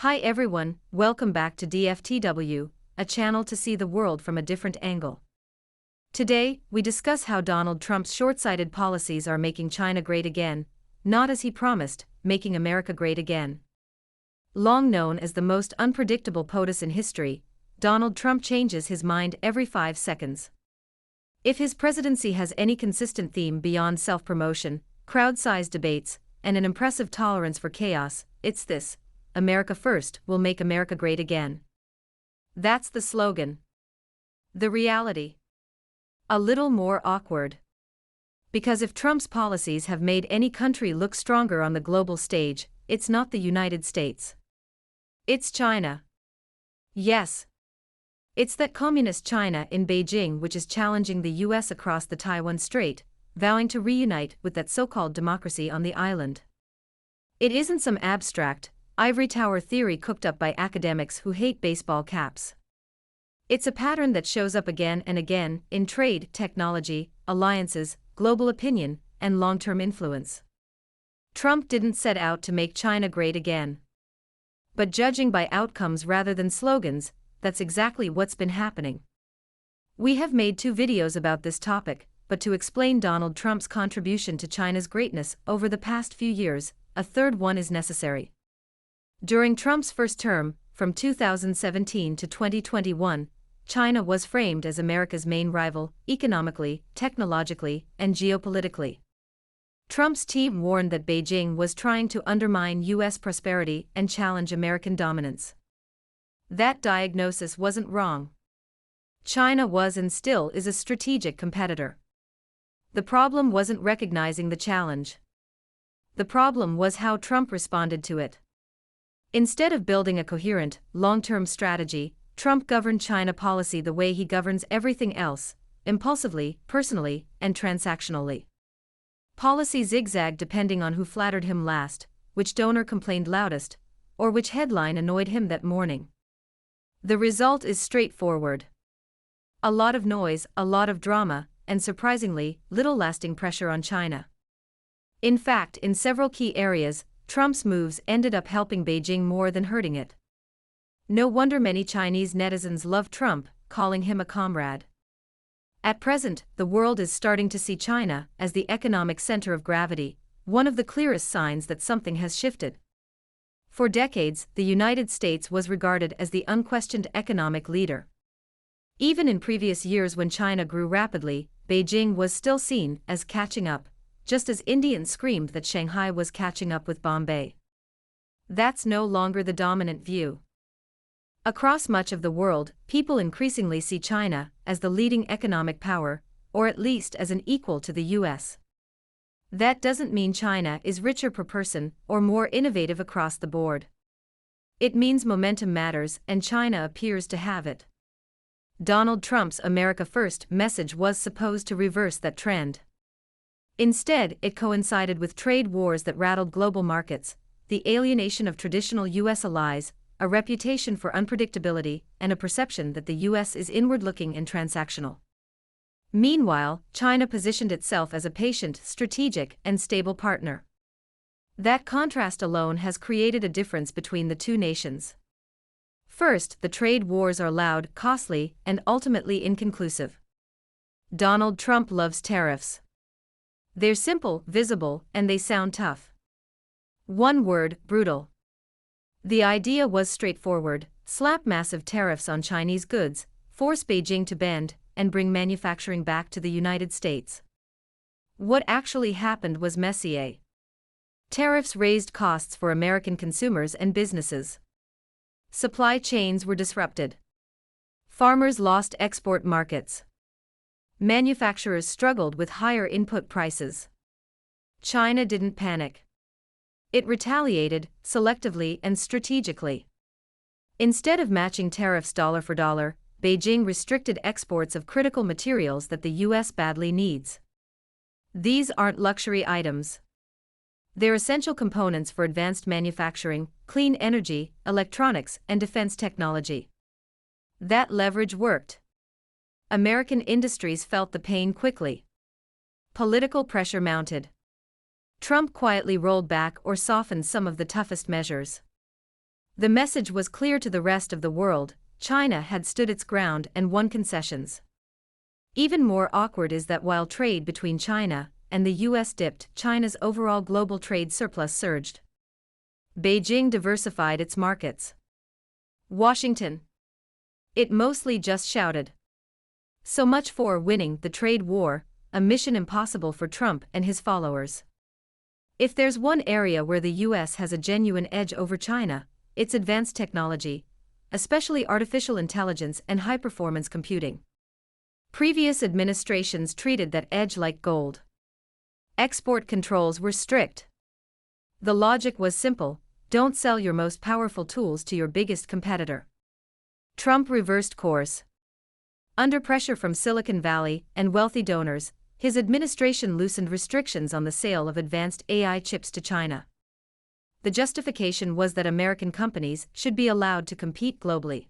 Hi everyone, welcome back to DFTW, a channel to see the world from a different angle. Today, we discuss how Donald Trump's short-sighted policies are making China great again, not as he promised, making America great again. Long known as the most unpredictable POTUS in history, Donald Trump changes his mind every 5 seconds. If his presidency has any consistent theme beyond self-promotion, crowd-sized debates, and an impressive tolerance for chaos, it's this: America first will make America great again. That's the slogan. The reality? A little more awkward. Because if Trump's policies have made any country look stronger on the global stage, it's not the United States. It's China. Yes. It's that communist China in Beijing which is challenging the US across the Taiwan Strait, vowing to reunite with that so-called democracy on the island. It isn't some abstract, ivory tower theory cooked up by academics who hate baseball caps. It's a pattern that shows up again and again in trade, technology, alliances, global opinion, and long-term influence. Trump didn't set out to make China great again. But judging by outcomes rather than slogans, that's exactly what's been happening. We have made 2 videos about this topic, but to explain Donald Trump's contribution to China's greatness over the past few years, a third one is necessary. During Trump's first term, from 2017 to 2021, China was framed as America's main rival, economically, technologically, and geopolitically. Trump's team warned that Beijing was trying to undermine US prosperity and challenge American dominance. That diagnosis wasn't wrong. China was and still is a strategic competitor. The problem wasn't recognizing the challenge. The problem was how Trump responded to it. Instead of building a coherent, long-term strategy, Trump governed China policy the way he governs everything else: impulsively, personally, and transactionally. Policy zigzagged depending on who flattered him last, which donor complained loudest, or which headline annoyed him that morning. The result is straightforward. A lot of noise, a lot of drama, and surprisingly, little lasting pressure on China. In fact, in several key areas, Trump's moves ended up helping Beijing more than hurting it. No wonder many Chinese netizens love Trump, calling him a comrade. At present, the world is starting to see China as the economic center of gravity, one of the clearest signs that something has shifted. For decades, the United States was regarded as the unquestioned economic leader. Even in previous years when China grew rapidly, Beijing was still seen as catching up, just as Indians screamed that Shanghai was catching up with Bombay. That's no longer the dominant view. Across much of the world, people increasingly see China as the leading economic power, or at least as an equal to the US. That doesn't mean China is richer per person or more innovative across the board. It means momentum matters, and China appears to have it. Donald Trump's America First message was supposed to reverse that trend. Instead, it coincided with trade wars that rattled global markets, the alienation of traditional US allies, a reputation for unpredictability, and a perception that the US is inward-looking and transactional. Meanwhile, China positioned itself as a patient, strategic, and stable partner. That contrast alone has created a difference between the 2 nations. First, the trade wars are loud, costly, and ultimately inconclusive. Donald Trump loves tariffs. They're simple, visible, and they sound tough. One word: brutal. The idea was straightforward: slap massive tariffs on Chinese goods, force Beijing to bend, and bring manufacturing back to the United States. What actually happened was messier. Tariffs raised costs for American consumers and businesses. Supply chains were disrupted. Farmers lost export markets. Manufacturers struggled with higher input prices. China didn't panic. It retaliated, selectively and strategically. Instead of matching tariffs dollar for dollar, Beijing restricted exports of critical materials that the US badly needs. These aren't luxury items. They're essential components for advanced manufacturing, clean energy, electronics, and defense technology. That leverage worked. American industries felt the pain quickly. Political pressure mounted. Trump quietly rolled back or softened some of the toughest measures. The message was clear to the rest of the world: China had stood its ground and won concessions. Even more awkward is that while trade between China and the US dipped, China's overall global trade surplus surged. Beijing diversified its markets. Washington, it mostly just shouted. So much for winning the trade war, a mission impossible for Trump and his followers. If there's one area where the US has a genuine edge over China, it's advanced technology, especially artificial intelligence and high-performance computing. Previous administrations treated that edge like gold. Export controls were strict. The logic was simple: don't sell your most powerful tools to your biggest competitor. Trump reversed course. Under pressure from Silicon Valley and wealthy donors, his administration loosened restrictions on the sale of advanced AI chips to China. The justification was that American companies should be allowed to compete globally.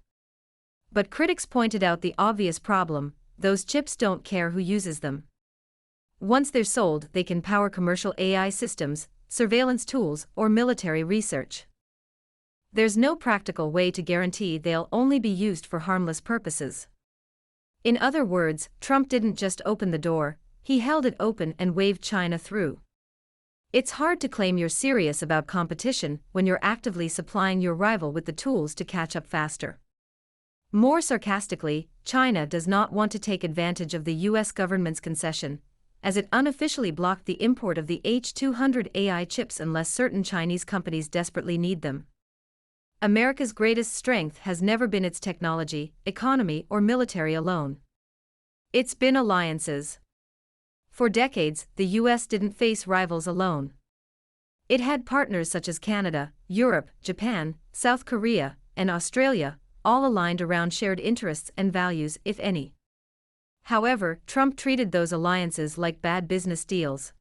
But critics pointed out the obvious problem: those chips don't care who uses them. Once they're sold, they can power commercial AI systems, surveillance tools, or military research. There's no practical way to guarantee they'll only be used for harmless purposes. In other words, Trump didn't just open the door, he held it open and waved China through. It's hard to claim you're serious about competition when you're actively supplying your rival with the tools to catch up faster. More sarcastically, China does not want to take advantage of the US government's concession, as it unofficially blocked the import of the H200 AI chips unless certain Chinese companies desperately need them. America's greatest strength has never been its technology, economy, or military alone. It's been alliances. For decades, the US didn't face rivals alone. It had partners such as Canada, Europe, Japan, South Korea, and Australia, all aligned around shared interests and values, if any. However, Trump treated those alliances like bad business deals.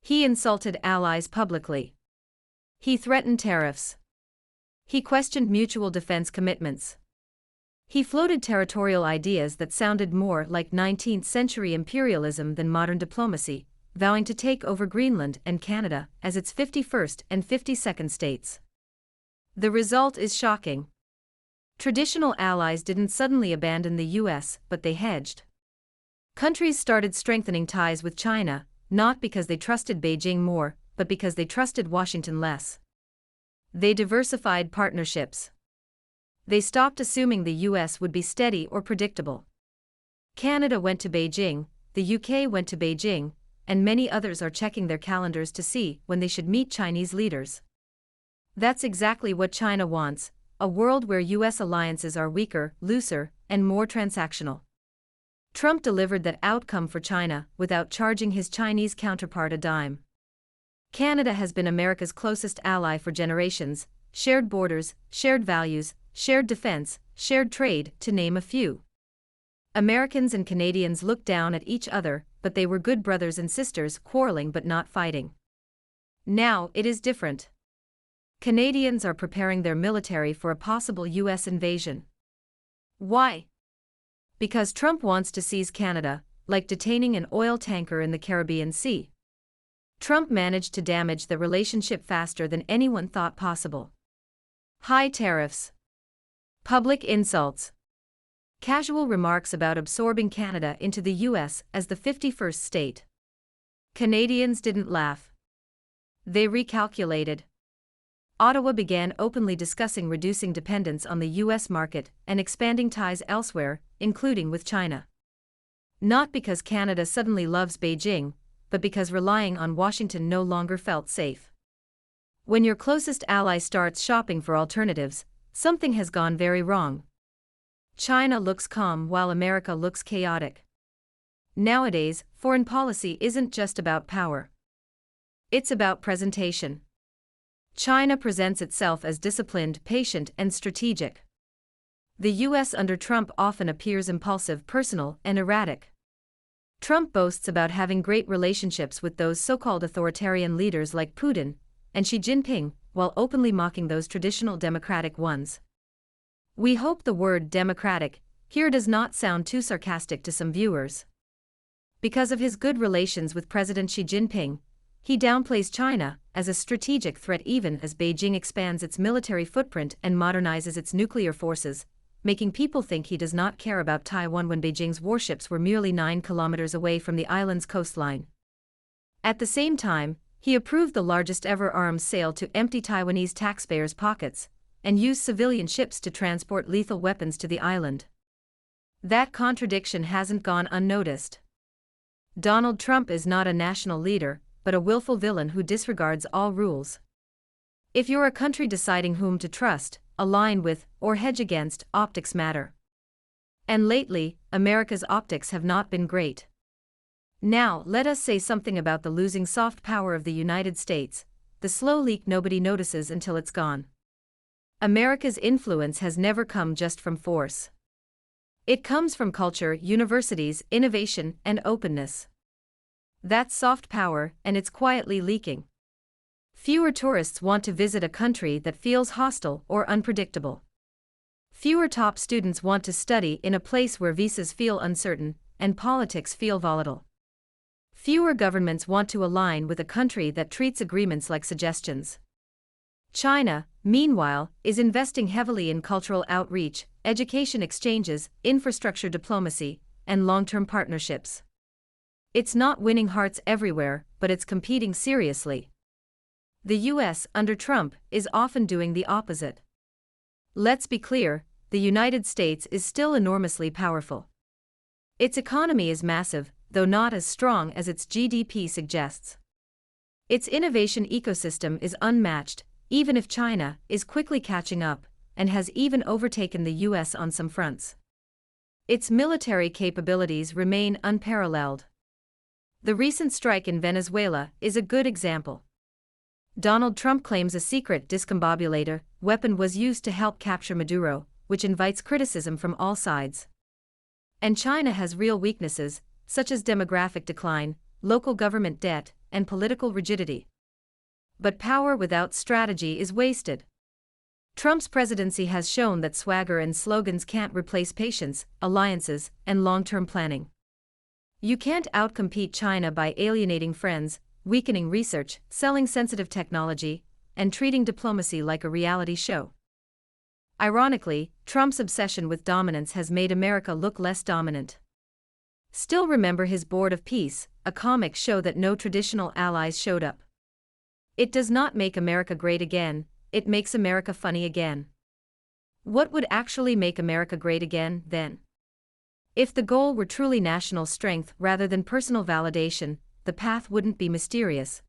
He insulted allies publicly. He threatened tariffs. He questioned mutual defense commitments. He floated territorial ideas that sounded more like 19th century imperialism than modern diplomacy, vowing to take over Greenland and Canada as its 51st and 52nd states. The result is shocking. Traditional allies didn't suddenly abandon the US, but they hedged. Countries started strengthening ties with China, not because they trusted Beijing more, but because they trusted Washington less. They diversified partnerships. They stopped assuming the US would be steady or predictable. Canada went to Beijing, the UK went to Beijing, and many others are checking their calendars to see when they should meet Chinese leaders. That's exactly what China wants: a world where US alliances are weaker, looser, and more transactional. Trump delivered that outcome for China without charging his Chinese counterpart a dime. Canada has been America's closest ally for generations: shared borders, shared values, shared defense, shared trade, to name a few. Americans and Canadians looked down at each other, but they were good brothers and sisters, quarreling but not fighting. Now it is different. Canadians are preparing their military for a possible US invasion. Why? Because Trump wants to seize Canada, like detaining an oil tanker in the Caribbean Sea. Trump managed to damage the relationship faster than anyone thought possible. High tariffs. Public insults. Casual remarks about absorbing Canada into the US as the 51st state. Canadians didn't laugh. They recalculated. Ottawa began openly discussing reducing dependence on the US market and expanding ties elsewhere, including with China. Not because Canada suddenly loves Beijing, but because relying on Washington no longer felt safe. When your closest ally starts shopping for alternatives, something has gone very wrong. China looks calm while America looks chaotic. Nowadays, foreign policy isn't just about power. It's about presentation. China presents itself as disciplined, patient, and strategic. The US under Trump often appears impulsive, personal, and erratic. Trump boasts about having great relationships with those so-called authoritarian leaders like Putin and Xi Jinping, while openly mocking those traditional democratic ones. We hope the word democratic here does not sound too sarcastic to some viewers. Because of his good relations with President Xi Jinping, He downplays China as a strategic threat even as Beijing expands its military footprint and modernizes its nuclear forces, making people think he does not care about Taiwan when Beijing's warships were merely 9 kilometers away from the island's coastline. At the same time, he approved the largest ever arms sale to empty Taiwanese taxpayers' pockets, and used civilian ships to transport lethal weapons to the island. That contradiction hasn't gone unnoticed. Donald Trump is not a national leader, but a willful villain who disregards all rules. If you're a country deciding whom to trust, align with, or hedge against, optics matter. And lately, America's optics have not been great. Now, let us say something about the losing soft power of the United States, the slow leak nobody notices until it's gone. America's influence has never come just from force. It comes from culture, universities, innovation, and openness. That's soft power, and it's quietly leaking. Fewer tourists want to visit a country that feels hostile or unpredictable. Fewer top students want to study in a place where visas feel uncertain and politics feel volatile. Fewer governments want to align with a country that treats agreements like suggestions. China, meanwhile, is investing heavily in cultural outreach, education exchanges, infrastructure diplomacy, and long-term partnerships. It's not winning hearts everywhere, but it's competing seriously. The US, under Trump, is often doing the opposite. Let's be clear, the United States is still enormously powerful. Its economy is massive, though not as strong as its GDP suggests. Its innovation ecosystem is unmatched, even if China is quickly catching up, and has even overtaken the US on some fronts. Its military capabilities remain unparalleled. The recent strike in Venezuela is a good example. Donald Trump claims a secret discombobulator weapon was used to help capture Maduro, which invites criticism from all sides. And China has real weaknesses, such as demographic decline, local government debt, and political rigidity. But power without strategy is wasted. Trump's presidency has shown that swagger and slogans can't replace patience, alliances, and long-term planning. You can't outcompete China by alienating friends, weakening research, selling sensitive technology, and treating diplomacy like a reality show. Ironically, Trump's obsession with dominance has made America look less dominant. Still remember his Board of Peace, a comic show that no traditional allies showed up. It does not make America great again, it makes America funny again. What would actually make America great again, then? If the goal were truly national strength rather than personal validation, the path wouldn't be mysterious.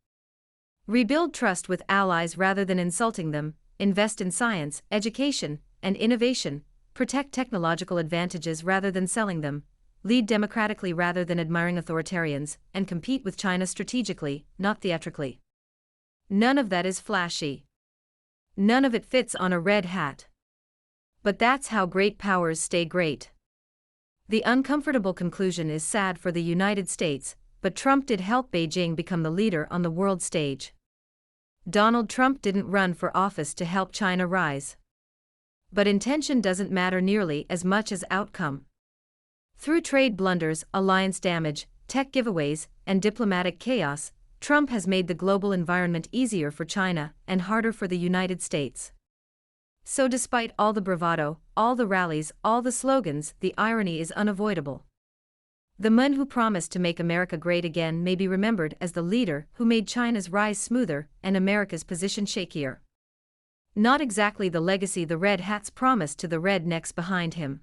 Rebuild trust with allies rather than insulting them, invest in science, education, and innovation, protect technological advantages rather than selling them, lead democratically rather than admiring authoritarians, and compete with China strategically, not theatrically. None of that is flashy. None of it fits on a red hat. But that's how great powers stay great. The uncomfortable conclusion is sad for the United States, but Trump did help Beijing become the leader on the world stage. Donald Trump didn't run for office to help China rise. But intention doesn't matter nearly as much as outcome. Through trade blunders, alliance damage, tech giveaways, and diplomatic chaos, Trump has made the global environment easier for China and harder for the United States. So despite all the bravado, all the rallies, all the slogans, the irony is unavoidable. The man who promised to make America great again may be remembered as the leader who made China's rise smoother and America's position shakier. Not exactly the legacy the Red Hats promised to the rednecks behind him.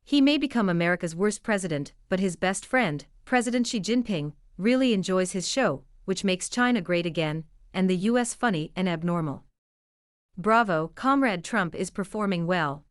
He may become America's worst president, but his best friend, President Xi Jinping, really enjoys his show, which makes China great again, and the US funny and abnormal. Bravo, Comrade Trump is performing well.